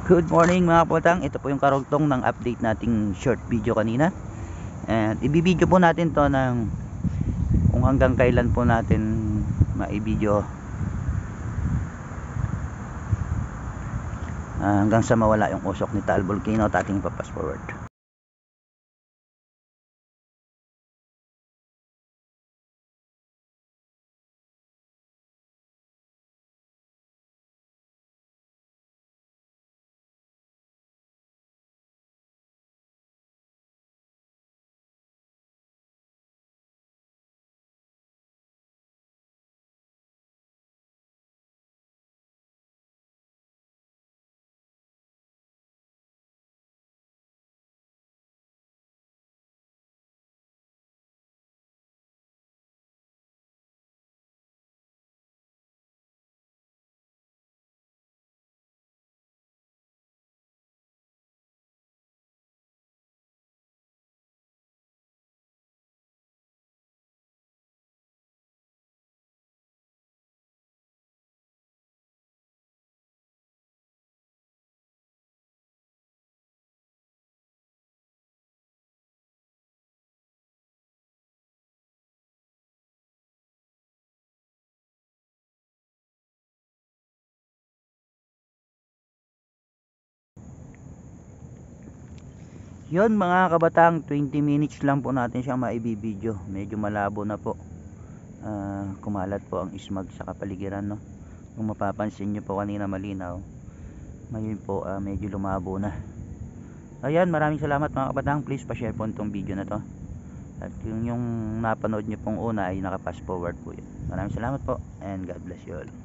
Good morning mga kapatang, ito po yung karugtong ng update nating short video kanina. And ibibideo po natin to ng kung hanggang kailan po natin maibideo hanggang sa mawala yung usok ni Taal Volcano at ating papas forward. Yun mga kabatang, 20 minutes lang po natin siyang maibibideo. Medyo malabo na po. Kumalat po ang ismag sa kapaligiran, no? Kung mapapansin nyo po kanina malinaw, ngayon po medyo lumabo na. Ayan, maraming salamat mga kabatang. Please pa-share po itong video na to. At yung napanood nyo pong una ay naka-fast forward po yun. Maraming salamat po and God bless you all.